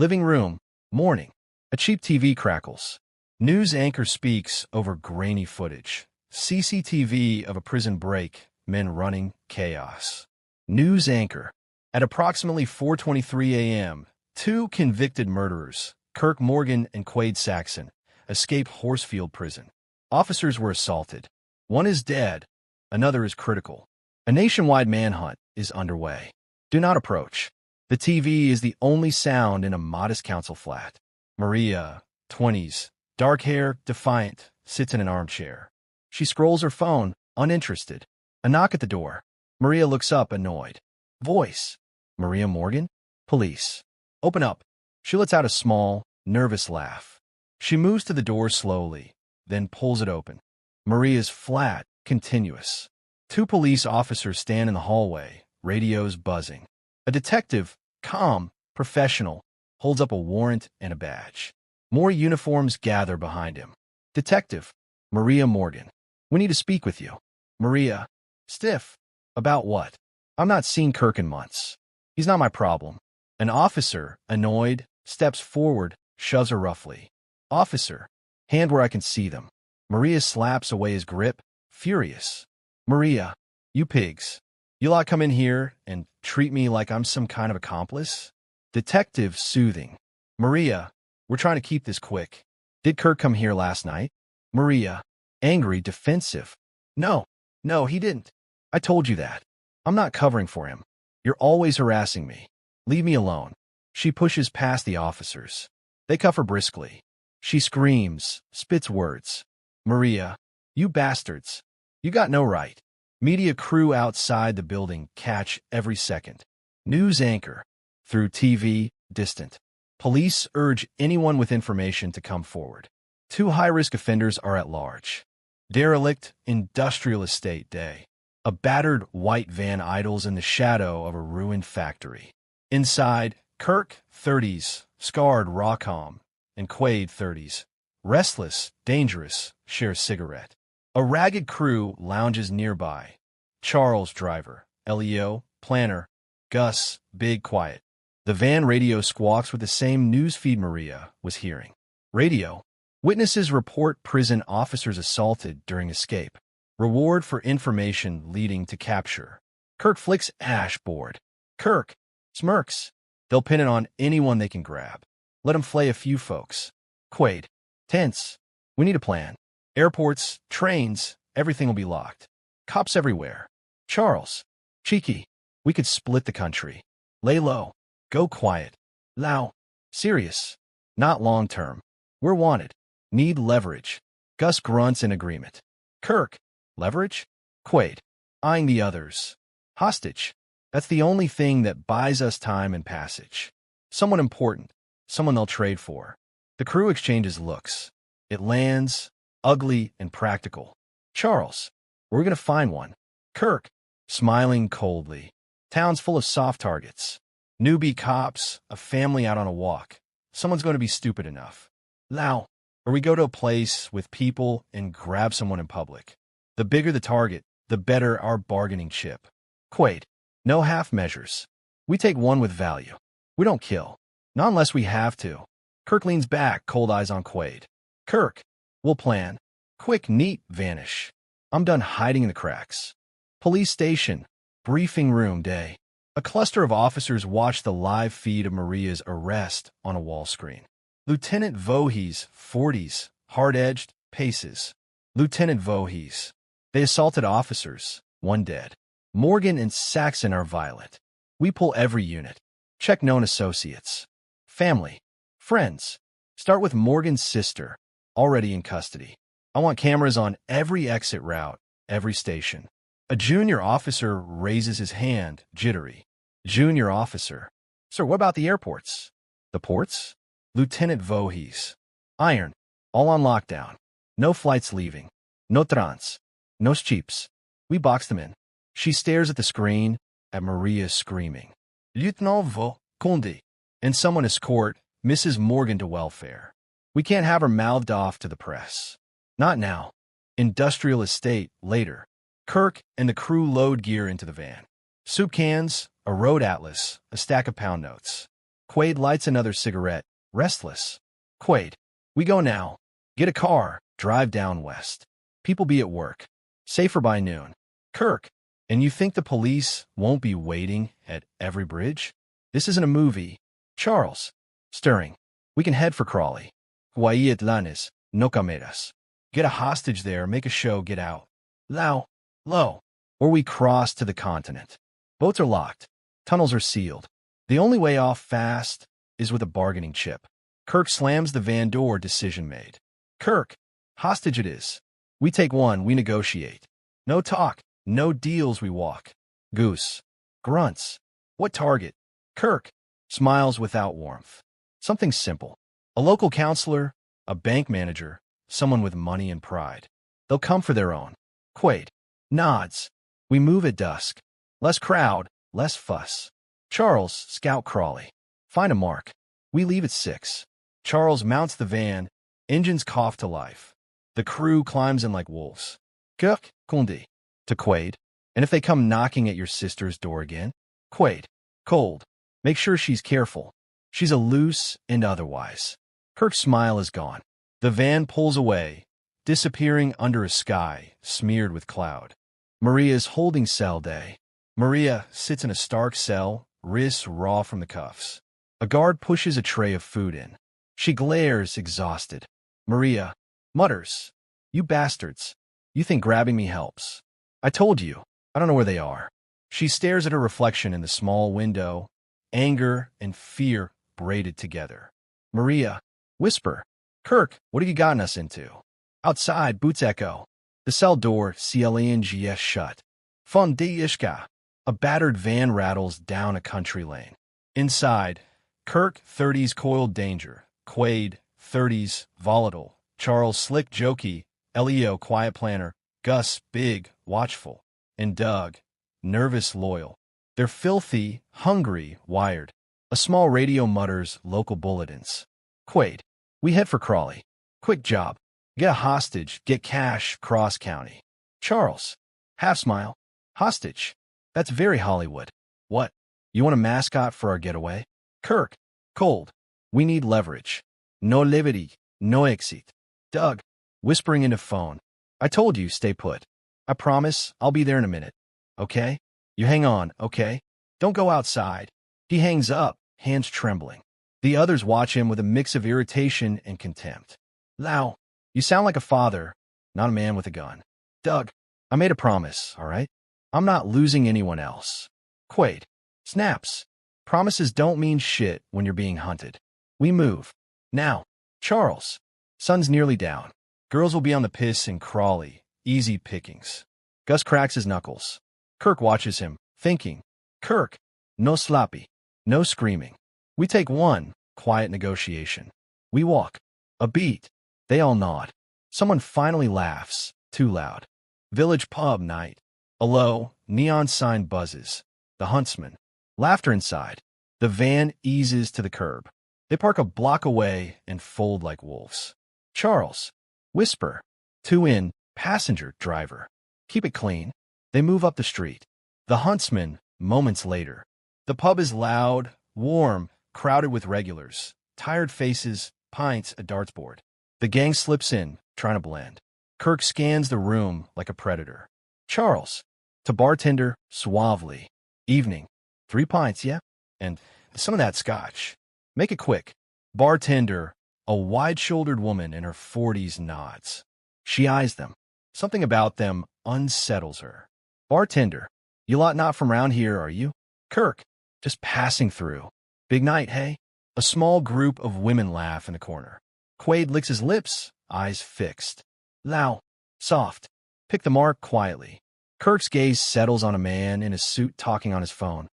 Living room, morning. A cheap TV crackles. News anchor speaks over grainy footage. CCTV of a prison break, men running, chaos. News anchor. At approximately 4:23 a.m., two convicted murderers, Kirk Morgan and Quade Saxon, escaped Horsefield Prison. Officers were assaulted. One is dead, another is critical. A nationwide manhunt is underway. Do not approach. The TV is the only sound in a modest council flat. Maria, 20s, dark hair, defiant, sits in an armchair. She scrolls her phone, uninterested. A knock at the door. Maria looks up, annoyed. Voice. Maria Morgan? Police. Open up. She lets out a small, nervous laugh. She moves to the door slowly, then pulls it open. Maria's flat, continuous. Two police officers stand in the hallway, radios buzzing. A detective, calm, professional, holds up a warrant and a badge. More uniforms gather behind him. Detective, Maria Morgan. We need to speak with you. Maria, stiff. About what? I'm not seen Kirk in months. He's not my problem. An officer, annoyed, steps forward, shoves her roughly. Officer, hand where I can see them. Maria slaps away his grip, furious. Maria, you pigs. You lot come in here and treat me like I'm some kind of accomplice? Detective, soothing. Maria, we're trying to keep this quick. Did Kirk come here last night? Maria, angry, defensive. No, he didn't. I told you that. I'm not covering for him. You're always harassing me. Leave me alone. She pushes past the officers. They cuff her briskly. She screams, spits words. Maria, you bastards. You got no right. Media crew outside the building catch every second. News anchor. Through TV, distant. Police urge anyone with information to come forward. Two high-risk offenders are at large. Derelict, industrial estate day. A battered white van idles in the shadow of a ruined factory. Inside, Kirk, 30s, scarred Rockham, and Quade, 30s. Restless, dangerous, share a cigarette. A ragged crew lounges nearby. Charles, driver. Leo, planner. Gus, big, quiet. The van radio squawks with the same newsfeed Maria was hearing. Radio. Witnesses report prison officers assaulted during escape. Reward for information leading to capture. Kirk flicks ash board. Kirk smirks. They'll pin it on anyone they can grab. Let them flay a few folks. Quade. Tense. We need a plan. Airports, trains, everything will be locked. Cops everywhere. Charles. Cheeky. We could split the country. Lay low. Go quiet. Lao. Serious. Not long term. We're wanted. Need leverage. Gus grunts in agreement. Kirk. Leverage? Quade. Eyeing the others. Hostage. That's the only thing that buys us time and passage. Someone important. Someone they'll trade for. The crew exchanges looks. It lands, ugly and practical. Charles. We're going to find one. Kirk. Smiling coldly. Town's full of soft targets. Newbie cops, a family out on a walk. Someone's going to be stupid enough. Lao. Or we go to a place with people and grab someone in public. The bigger the target, the better our bargaining chip. Quade. No half measures. We take one with value. We don't kill. Not unless we have to. Kirk leans back, cold eyes on Quade. Kirk. We'll plan. Quick, neat, vanish. I'm done hiding in the cracks. Police station. Briefing room day. A cluster of officers watch the live feed of Maria's arrest on a wall screen. Lieutenant Voorhees, 40s, hard-edged, paces. Lieutenant Voorhees. They assaulted officers. One dead. Morgan and Saxon are violent. We pull every unit. Check known associates. Family. Friends. Start with Morgan's sister, already in custody. I want cameras on every exit route, every station. A junior officer raises his hand, jittery. Junior officer. Sir, what about the airports? The ports? Lieutenant Voorhees. Iron. All on lockdown. No flights leaving. No trans. No cheaps. We box them in. She stares at the screen, at Maria screaming. Lieutenant Vo, Conde. And someone escort Mrs. Morgan to welfare. We can't have her mouthed off to the press. Not now. Industrial estate, later. Kirk and the crew load gear into the van. Soup cans, a road atlas, a stack of pound notes. Quaid lights another cigarette, restless. Quaid, we go now. Get a car, drive down west. People be at work. Safer by noon. Kirk, and you think the police won't be waiting at every bridge? This isn't a movie. Charles, stirring. We can head for Crawley. Hawaii Atlantis, no cameras. Get a hostage there, make a show, get out. Low, low. Or we cross to the continent. Boats are locked. Tunnels are sealed. The only way off fast is with a bargaining chip. Kirk slams the van door, decision made. Kirk, hostage it is. We take one, we negotiate. No talk, no deals, we walk. Goose. Grunts. What target? Kirk. Smiles without warmth. Something simple. A local counselor, a bank manager, someone with money and pride. They'll come for their own. Quaid. Nods. We move at dusk. Less crowd, less fuss. Charles, scout Crawley. Find a mark. We leave at 6. Charles mounts the van. Engines cough to life. The crew climbs in like wolves. Kirk, Kundi. To Quaid. And if they come knocking at your sister's door again? Quaid. Cold. Make sure she's careful. She's a loose and otherwise. Kirk's smile is gone. The van pulls away, disappearing under a sky smeared with cloud. Maria's holding cell day. Maria sits in a stark cell, wrists raw from the cuffs. A guard pushes a tray of food in. She glares, exhausted. Maria mutters, "You bastards. You think grabbing me helps. I told you. I don't know where they are." She stares at her reflection in the small window, anger and fear braided together. Maria, whisper, "Kirk, what have you gotten us into?" Outside, boots echo. The cell door, clangs shut. Fun de ishka. A battered van rattles down a country lane. Inside, Kirk, 30s coiled danger. Quaid, 30s volatile. Charles, slick jokey. Leo, quiet planner. Gus, big, watchful. And Doug, nervous, loyal. They're filthy, hungry, wired. A small radio mutters local bulletins. Quaid, we head for Crawley. Quick job. Get a hostage, get cash, cross county. Charles, half smile. Hostage. That's very Hollywood. What? You want a mascot for our getaway? Kirk, cold. We need leverage. No liberty, no exit. Doug, whispering into phone. I told you, stay put. I promise I'll be there in a minute. Okay? You hang on, okay? Don't go outside. He hangs up, hands trembling. The others watch him with a mix of irritation and contempt. Lau, you sound like a father, not a man with a gun. Doug, I made a promise, all right? I'm not losing anyone else. Quaid, snaps. Promises don't mean shit when you're being hunted. We move. Now, Charles. Sun's nearly down. Girls will be on the piss in Crawley. Easy pickings. Gus cracks his knuckles. Kirk watches him, thinking. Kirk, no sloppy, no screaming. We take one, quiet negotiation. We walk. A beat. They all nod. Someone finally laughs, too loud. Village pub night. A low, neon sign buzzes. The huntsman. Laughter inside. The van eases to the curb. They park a block away and fold like wolves. Charles. Whisper. 2 in, passenger, driver. Keep it clean. They move up the street. The huntsman, moments later. The pub is loud, warm, crowded with regulars. Tired faces, pints, a dartsboard. The gang slips in, trying to blend. Kirk scans the room like a predator. Charles. To bartender, suavely. Evening. 3 pints, yeah? And some of that scotch. Make it quick. Bartender, a wide-shouldered woman in her 40s, nods. She eyes them. Something about them unsettles her. Bartender, you lot not from round here, are you? Kirk, just passing through. Big night, hey? A small group of women laugh in the corner. Quaid licks his lips, eyes fixed. Lau, soft. Pick the mark quietly. Kirk's gaze settles on a man in a suit talking on his phone.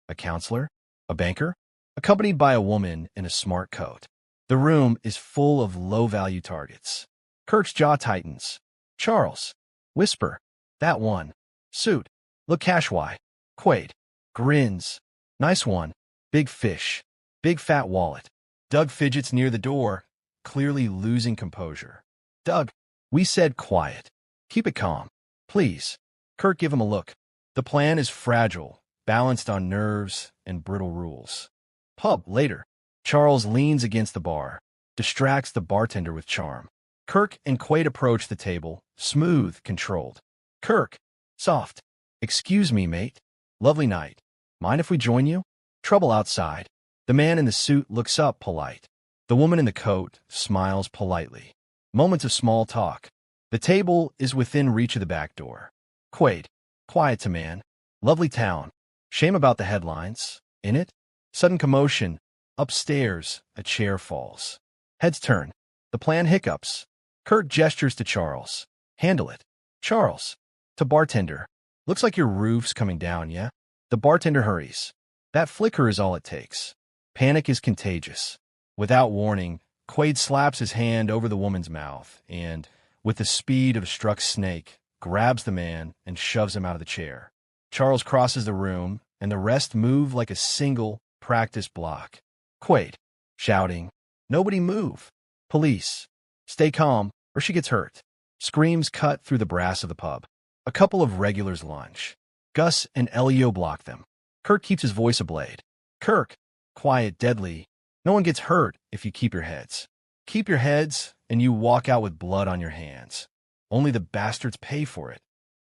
A counselor? A banker? Accompanied by a woman in a smart coat. The room is full of low-value targets. Kirk's jaw tightens. Charles. Whisper. That one. Suit. Look cash-why. Quaid. Grins. Nice one. Big fish. Big fat wallet. Doug fidgets near the door, clearly losing composure. Doug. We said quiet. Keep it calm. Please. Kirk, give him a look. The plan is fragile, balanced on nerves and brittle rules. Pub, later. Charles leans against the bar, distracts the bartender with charm. Kirk and Quaid approach the table, smooth, controlled. Kirk, soft. Excuse me, mate. Lovely night. Mind if we join you? Trouble outside. The man in the suit looks up, polite. The woman in the coat smiles politely. Moments of small talk. The table is within reach of the back door. Quaid, quiet to man. Lovely town. Shame about the headlines. In it? Sudden commotion. Upstairs, a chair falls. Heads turn. The plan hiccups. Kirk gestures to Charles. Handle it. Charles. To bartender. Looks like your roof's coming down, yeah? The bartender hurries. That flicker is all it takes. Panic is contagious. Without warning, Quaid slaps his hand over the woman's mouth and, with the speed of a struck snake, grabs the man and shoves him out of the chair. Charles crosses the room, and the rest move like a single, practice block. Quaid, shouting, "Nobody move! Police! Stay calm, or she gets hurt." Screams cut through the brass of the pub. A couple of regulars lunge. Gus and Elio block them. Kirk keeps his voice ablade. Kirk, quiet, deadly. No one gets hurt if you keep your heads. Keep your heads, and you walk out with blood on your hands. Only the bastards pay for it,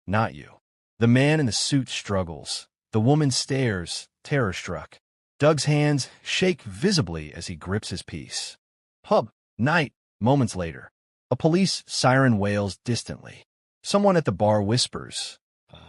not you. The man in the suit struggles. The woman stares, terror-struck. Doug's hands shake visibly as he grips his piece. Pub, night, moments later. A police siren wails distantly. Someone at the bar whispers.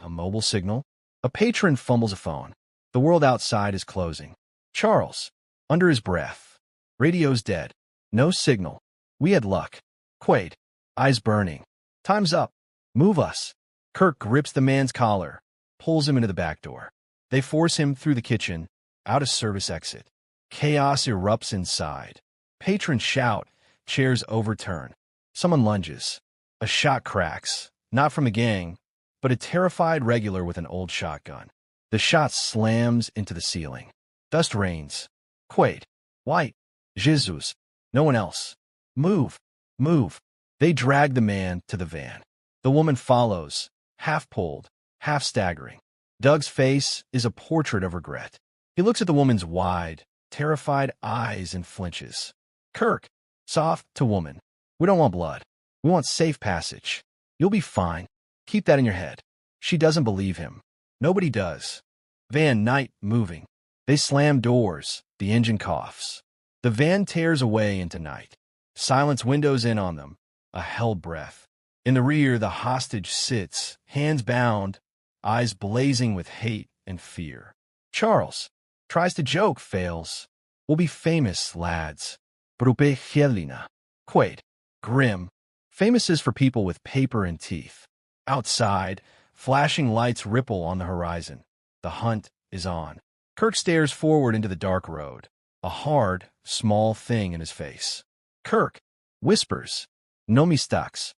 A mobile signal. A patron fumbles a phone. The world outside is closing. Charles, under his breath. Radio's dead. No signal. We had luck. Quaid, eyes burning. Time's up. Move us. Kirk grips the man's collar, pulls him into the back door. They force him through the kitchen, out a service exit. Chaos erupts inside. Patrons shout. Chairs overturn. Someone lunges. A shot cracks. Not from a gang, but a terrified regular with an old shotgun. The shot slams into the ceiling. Dust rains. Quaid. White. Jesus. No one else. Move. Move. They drag the man to the van. The woman follows, half pulled, half staggering. Doug's face is a portrait of regret. He looks at the woman's wide, terrified eyes and flinches. Kirk. Soft to woman. We don't want blood. We want safe passage. You'll be fine. Keep that in your head. She doesn't believe him. Nobody does. Van, night, moving. They slam doors. The engine coughs. The van tears away into night. Silence windows in on them. A held breath. In the rear, the hostage sits, hands bound, eyes blazing with hate and fear. Charles tries to joke, fails. We'll be famous, lads. Brupe Helena. Quaid. Grim. Famous is for people with paper and teeth. Outside, flashing lights ripple on the horizon. The hunt is on. Kirk stares forward into the dark road, a hard, small thing in his face. Kirk whispers, "No me stocks."